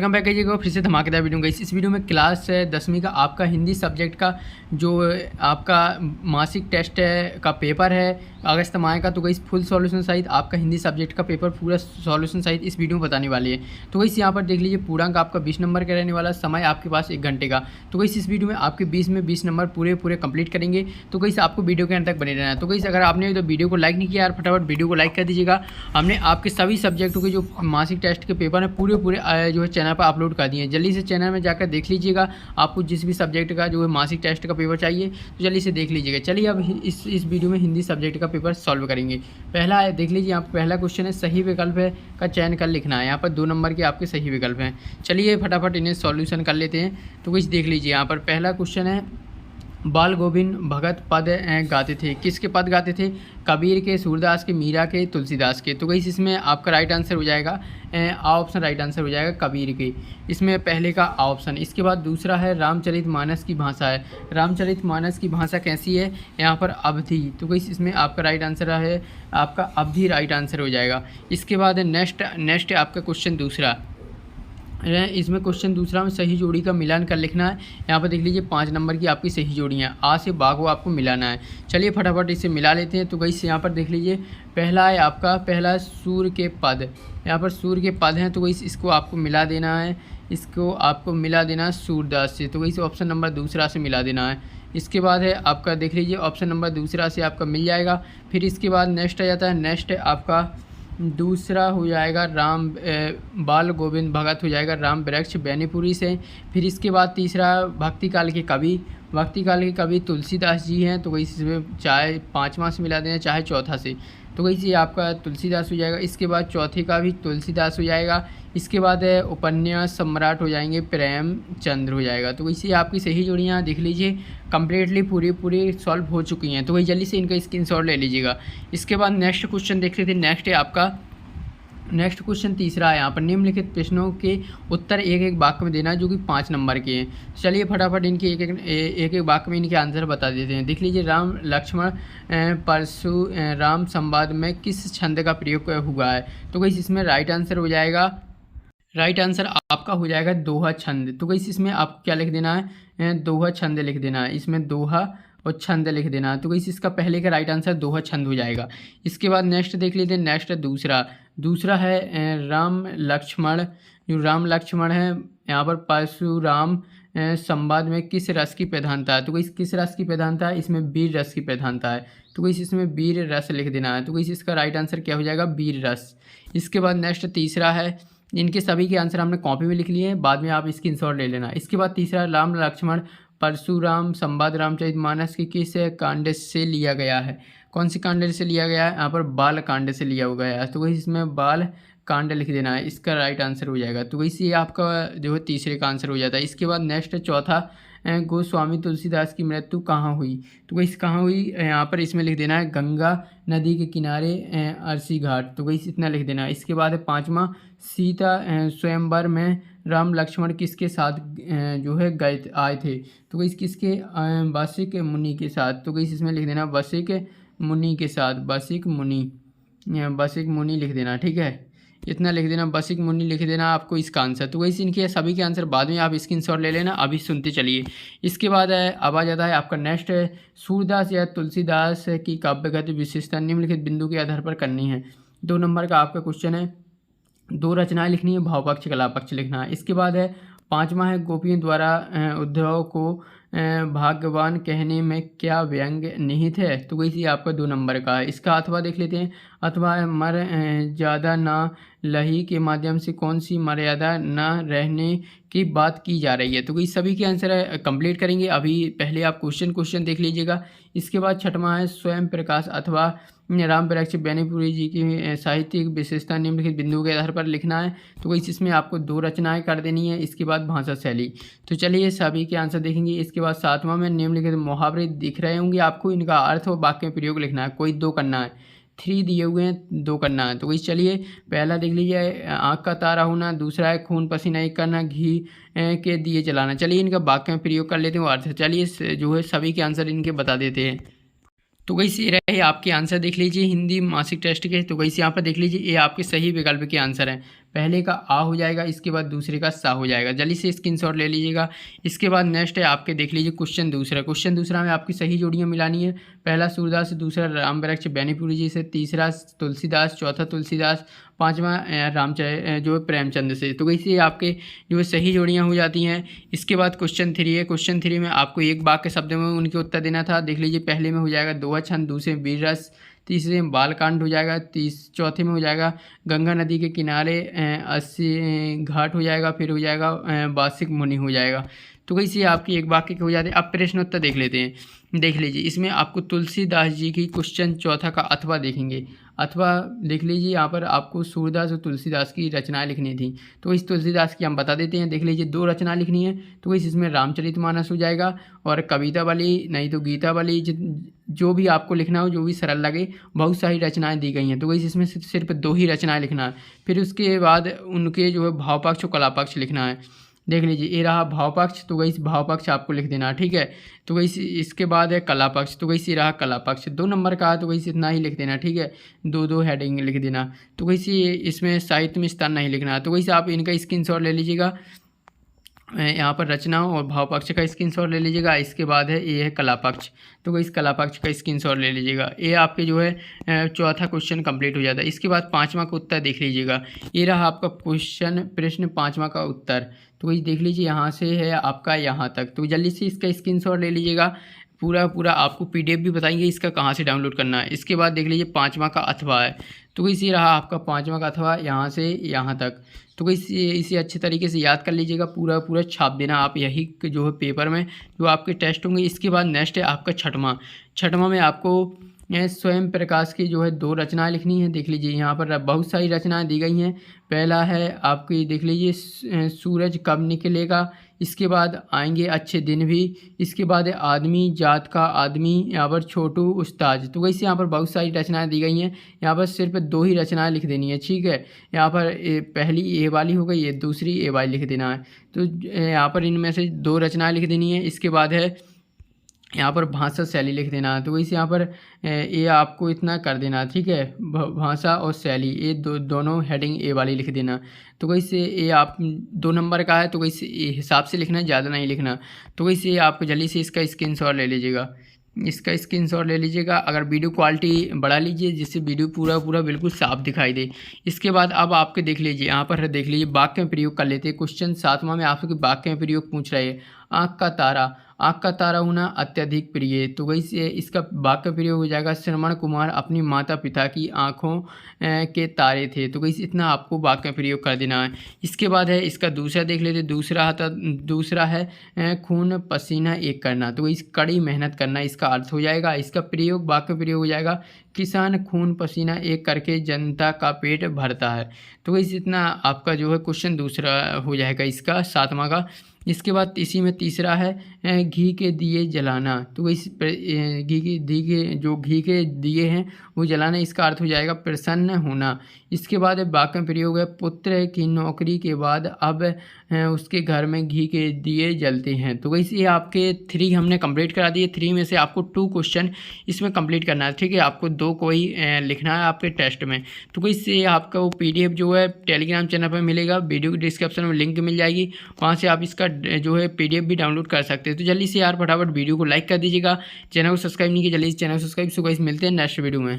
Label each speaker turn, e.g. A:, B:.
A: Welcome back कीजिएगा फिर से धमाकेदार वीडियो गई। इस वीडियो में क्लास 10वीं का आपका हिंदी सब्जेक्ट का जो आपका मासिक टेस्ट है का पेपर है अगस्त माह का, तो गई फुल सॉल्यूशन सहित आपका हिंदी सब्जेक्ट का पेपर पूरा सॉल्यूशन सहित इस वीडियो में बताने वाली है। तो गई यहाँ पर देख लीजिए पूर्णांक आपका 20 नंबर का रहने वाला, समय आपके पास 1 घंटे का। तो गई इस वीडियो में आपके 20 में 20 नंबर पूरे कंप्लीट करेंगे। तो गई आपको वीडियो के अंत तक बने रहना है। तो गई अगर आपने तो वीडियो को लाइक नहीं किया यार, फटाफट वीडियो को लाइक कर दीजिएगा। हमने आपके सभी सब्जेक्टों के जो मासिक टेस्ट के पेपर हैं पूरे जो है चैनल पर अपलोड कर दिए हैं। जल्दी से चैनल में जाकर देख लीजिएगा। आपको जिस भी सब्जेक्ट का जो है मासिक टेस्ट का पेपर चाहिए तो जल्दी से देख लीजिएगा। चलिए अब इस वीडियो में हिंदी सब्जेक्ट का पेपर सॉल्व करेंगे। पहला है, देख लीजिए यहाँ पर पहला क्वेश्चन है, सही विकल्प है का चयन कर लिखना है। यहाँ पर 2 नंबर के आपके सही विकल्प हैं। चलिए फटाफट इन्हें सॉल्यूशन कर लेते हैं। तो कुछ देख लीजिए यहाँ पर पहला क्वेश्चन है, बाल गोविंद भगत पद गाते थे। किसके पद गाते थे? कबीर के, सूरदास के, मीरा के, तुलसीदास के। तो गई इसमें आपका राइट आंसर हो जाएगा आ ऑप्शन राइट आंसर हो जाएगा कबीर के, इसमें पहले का आ ऑप्शन। इसके बाद दूसरा है, रामचरितमानस की भाषा है। रामचरितमानस की भाषा कैसी है? यहाँ पर अवधी। तो गई इसमें आपका राइट आंसर है आपका अवधी राइट आंसर हो जाएगा। इसके बाद नेक्स्ट आपका क्वेश्चन दूसरा, इसमें क्वेश्चन दूसरा में सही जोड़ी का मिलान कर लिखना है। यहाँ पर देख लीजिए 5 नंबर की आपकी सही जोड़ियाँ, आ से बाघ आपको मिलाना है। चलिए फटाफट इसे मिला लेते हैं। तो गई यहाँ पर देख लीजिए पहला है आपका पहला सूर्य के पद, यहाँ पर सूर्य के पद हैं। तो गई इसको आपको मिला देना है, इसको आपको मिला देना है सूरदास से। तो गई ऑप्शन नंबर दूसरा से मिला देना है। इसके बाद है आपका देख लीजिए ऑप्शन नंबर दूसरा से आपका मिल जाएगा। फिर इसके बाद नेक्स्ट आ जाता है, नेक्स्ट आपका दूसरा हो जाएगा बाल गोविंद भगत हो जाएगा राम वृक्ष बैनीपुरी से। फिर इसके बाद तीसरा भक्ति काल के कवि तुलसीदास जी हैं। तो वही इसमें चाहे 5वां से मिला देना चाहे चौथा से। तो वही से आपका तुलसीदास हो जाएगा। इसके बाद चौथे का भी तुलसीदास हो जाएगा। इसके बाद है उपन्यास सम्राट हो जाएंगे प्रेमचंद्र हो जाएगा। तो वैसे आपकी सही जोड़ियाँ देख लीजिए कंप्लीटली पूरी सॉल्व हो चुकी हैं। तो वही जल्दी से इनका स्क्रीनशॉट ले लीजिएगा। इसके बाद नेक्स्ट क्वेश्चन देख लेते हैं। नेक्स्ट है आपका नेक्स्ट क्वेश्चन तीसरा है, यहाँ पर निम्नलिखित प्रश्नों के उत्तर एक वाक्य में देना जो कि 5 नंबर के हैं। चलिए फटाफट इनके एक वाक्य में इनके आंसर बता देते हैं। देख लीजिए राम लक्ष्मण परशुराम संवाद में किस छंद का प्रयोग हुआ है? तो गई इसमें राइट आंसर हो जाएगा, राइट आंसर आपका हो जाएगा दोहा छंद। तो गई इसमें आपको क्या लिख देना है? दोहा छंद लिख देना है। इसमें दोहा और छंद लिख देना है। तो गई इसका पहले का राइट आंसर दोहा छंद हो जाएगा। इसके बाद नेक्स्ट देख लेते हैं। नेक्स्ट दूसरा है राम लक्ष्मण है, यहाँ पर परशुराम संवाद में किस रस की प्रधानता है? तो गई किस रस की प्रधानता है? इसमें वीर रस की प्रधानता है। तो गई इसमें वीर रस लिख देना है। तो गई इसका राइट आंसर क्या हो जाएगा? वीर रस। इसके बाद नेक्स्ट तीसरा है, इनके सभी के आंसर हमने कॉपी में लिख लिए हैं, बाद में आप स्क्रीनशॉट ले लेना। इसके बाद तीसरा राम लक्ष्मण परशुराम संवाद रामचरितमानस के किस कांड से लिया गया है? कौन सी कांड से लिया गया है? यहाँ पर बाल कांड से लिया गया है। तो वही इसमें बाल कांड लिख देना है, इसका राइट आंसर हो जाएगा। तो वैसे आपका जो है तीसरे का आंसर हो जाता है। इसके बाद नेक्स्ट चौथा, गोस्वामी तुलसीदास की मृत्यु कहाँ हुई? तो वही कहाँ हुई? यहाँ पर इसमें लिख देना है गंगा नदी के किनारे अरसी घाट। तो वही इतना लिख देना है। इसके बाद है 5वां, सीता स्वयंवर में राम लक्ष्मण किसके साथ जो है आए थे? तो वही किसके? वशिक मुनि के साथ। तो वही इसमें लिख देना वशिक मुनि के साथ, वशिक मुनि लिख देना। ठीक है, इतना लिख देना, वशिक मुनि लिख देना आपको इसका आंसर। तो वैसे इनके सभी के आंसर बाद में आप स्क्रीनशॉट ले लेना। अभी सुनते चलिए। इसके बाद अब आ जाता है आपका नेक्स्ट है, सूरदास या तुलसीदास की काव्यगत विशेषता निम्नलिखित बिंदु के आधार पर करनी है। 2 नंबर का आपका क्वेश्चन है, 2 रचनाएं लिखनी है, भाव पक्ष कला पक्ष लिखना है। इसके बाद है 5वां है, गोपियों द्वारा उद्धव को भाग्यवान कहने में क्या व्यंग निहित है? तो वही आपका 2 नंबर का है। इसका अथवा देख लेते हैं। अथवा मर ज़्यादा ना लही के माध्यम से कौन सी मर्यादा न रहने की बात की जा रही है? तो वही सभी के आंसर कंप्लीट करेंगे। अभी पहले आप क्वेश्चन देख लीजिएगा। इसके बाद 6वां है, स्वयं प्रकाश अथवा राम वृक्ष बैनीपुरी जी की साहित्यिक विशेषता निम्नलिखित बिंदु के आधार पर लिखना है। तो वही इसमें आपको 2 रचनाएं कर देनी है। इसके बाद भाषा शैली। तो चलिए सभी के आंसर देखेंगे। इसके बाद 7वां में निम्नलिखित मुहावरे दिख रहे होंगे आपको, इनका अर्थ और वाक्य में प्रयोग लिखना है। कोई 2 करना है, 3 दिए हुए हैं, 2 करना है। तो वही चलिए पहला देख लीजिए, आँख का तारा होना। दूसरा है खून पसीना एक करना, घी के दिए जलाना। चलिए इनका वाक्य में प्रयोग कर लेते हैं अर्थ। चलिए जो है सभी के आंसर इनके बता देते हैं। तो गई से रहे आपके आंसर देख लीजिए हिंदी मासिक टेस्ट के। तो गई से यहाँ पर देख लीजिए ये आपके सही विकल्प के आंसर हैं। पहले का आ हो जाएगा, इसके बाद दूसरे का सा हो जाएगा। जल्दी से स्क्रीनशॉट ले लीजिएगा। इसके बाद नेक्स्ट है आपके देख लीजिए क्वेश्चन दूसरा में आपकी सही जोड़ियाँ मिलानी है। पहला सूरदास, दूसरा राम वृक्ष बेनीपुरी जी से, तीसरा तुलसीदास, चौथा तुलसीदास, पांचवा जो है प्रेमचंद से। तो वैसे आपके जो है सही जोड़ियाँ हो जाती हैं। इसके बाद क्वेश्चन 3 है। क्वेश्चन 3 में आपको एक वाक्य शब्द में उनके उत्तर देना था। देख लीजिए पहले में हो जाएगा दोहा छंद, दूसरे में वीर रस, तीसरे में बालकांड हो जाएगा, चौथे में हो जाएगा गंगा नदी के किनारे 80 घाट हो जाएगा, फिर हो जाएगा वार्षिक मुनि हो जाएगा। तो वैसे आपकी एक वाक्य के हो जाते हैं। अब प्रश्नोत्तर देख लेते हैं। देख लीजिए इसमें आपको तुलसीदास जी की क्वेश्चन चौथा का अथवा देखेंगे। अथवा देख लीजिए यहाँ पर आपको सूरदास और तुलसीदास की रचनाएं लिखनी थी। तो इस तुलसीदास की हम बता देते हैं। देख लीजिए 2 रचना लिखनी है, तो इसमें रामचरितमानस हो जाएगा और कविता वाली नहीं तो गीता वाली, जो भी आपको लिखना हो, जो भी सरल लगे। बहुत सारी रचनाएं दी गई हैं, तो इसमें सिर्फ 2 ही रचनाएं लिखना है। फिर उसके बाद उनके जो है भाव पक्ष और कला पक्ष लिखना है। देख लीजिए ये रहा भाव पक्ष, तो वही भाव पक्ष आपको लिख देना है, ठीक है। तो वही इसके बाद है कला पक्ष, तो वही रहा कला पक्ष 2 नंबर का, तो वही इतना ही लिख देना, ठीक है। 2 हेडिंग लिख देना। तो वही इसमें साहित्य में स्थान नहीं लिखना। तो वही आप इनका स्क्रीनशॉट ले लीजिएगा। यहाँ पर रचना और भाव पक्ष का स्क्रीनशॉट ले लीजिएगा। इसके बाद है ये है कला पक्ष, तो इस कला पक्ष का स्क्रीनशॉट ले लीजिएगा। ये आपके जो है चौथा क्वेश्चन कंप्लीट हो जाता है। इसके बाद 5वां का उत्तर देख लीजिएगा। ये रहा आपका प्रश्न 5वां का उत्तर। तो वही देख लीजिए यहाँ से है आपका यहाँ तक। तो जल्दी से इसका स्क्रीनशॉट ले लीजिएगा। पूरा आपको PDF भी बताएंगे इसका कहाँ से डाउनलोड करना है। इसके बाद देख लीजिए 5वां का अथवा है। तो इसी रहा आपका 5वां का अथवा यहाँ से यहाँ तक। तो इसे अच्छे तरीके से याद कर लीजिएगा। पूरा छाप देना आप यही जो है पेपर में जो आपके टेस्ट होंगे। इसके बाद नेक्स्ट है आपका छठवां में आपको स्वयं प्रकाश की जो है 2 रचनाएं लिखनी है। देख लीजिए यहाँ पर बहुत सारी रचनाएं दी गई हैं। पहला है आपकी देख लीजिए सूरज कब निकलेगा। इसके बाद आएंगे अच्छे दिन भी। इसके बाद है आदमी जात का आदमी, यहाँ पर छोटू उस्ताद। तो वैसे यहाँ पर बहुत सारी रचनाएं दी गई हैं। यहाँ पर सिर्फ 2 ही रचनाएं लिख देनी है, ठीक है। यहाँ पर पहली ए वाली हो गई, ये दूसरी ए वाली लिख देना है। तो यहाँ पर इनमें से 2 रचनाएं लिख देनी है। इसके बाद है यहाँ पर भाषा शैली लिख देना है। तो वैसे यहाँ पर ये आपको इतना कर देना, ठीक है। भाषा और शैली ये दोनों हेडिंग ए वाली लिख देना। तो वैसे ये आप 2 नंबर का है, तो वैसे हिसाब से लिखना है, ज़्यादा नहीं लिखना। तो वैसे आप जल्दी से इसका स्क्रीनशॉट ले लीजिएगा। इसका स्क्रीनशॉट ले लीजिएगा। अगर वीडियो क्वालिटी बढ़ा लीजिए जिससे वीडियो पूरा बिल्कुल साफ दिखाई दे। इसके बाद अब आपके देख लीजिए यहाँ पर देख लीजिए वाक्य में प्रयोग कर लेते हैं। क्वेश्चन 7वां में आपसे वाक्य में प्रयोग पूछ रहे हैं। आँख का तारा होना अत्यधिक प्रिय। तो वही से इसका वाक्य प्रयोग हो जाएगा। श्रवण कुमार अपनी माता पिता की आँखों के तारे थे। तो वही इतना आपको वाक्य प्रयोग कर देना है। इसके बाद है इसका दूसरा देख लेते। दूसरा है खून पसीना एक करना। तो इस कड़ी मेहनत करना इसका अर्थ हो जाएगा। इसका प्रयोग वाक्य प्रयोग हो जाएगा। किसान खून पसीना एक करके जनता का पेट भरता है। तो वही इतना आपका जो है क्वेश्चन दूसरा हो जाएगा इसका 7वां का। इसके बाद इसी में तीसरा है घी के दिए जलाना। तो इस घी के दिए हैं वो जलाना, इसका अर्थ हो जाएगा प्रसन्न होना। इसके बाद वाक्य प्रयोग है पुत्र की नौकरी के बाद अब उसके घर में घी के दिए जलते हैं। तो वैसे आपके 3 हमने कंप्लीट करा दिए। 3 में से आपको 2 क्वेश्चन इसमें कंप्लीट करना है, ठीक है। आपको 2 कोई लिखना है आपके टेस्ट में। तो वैसे आपका वो PDF जो है टेलीग्राम चैनल पर मिलेगा। वीडियो के डिस्क्रिप्शन में लिंक मिल जाएगी, वहाँ से आप इसका जो है PDF भी डाउनलोड कर सकते हैं। तो जल्दी से यार फटाफट वीडियो को लाइक कर दीजिएगा। चैनल को सब्सक्राइब नहीं किया जल्दी से चैनल को सब्सक्राइब। सो गाइस मिलते हैं नेक्स्ट वीडियो में।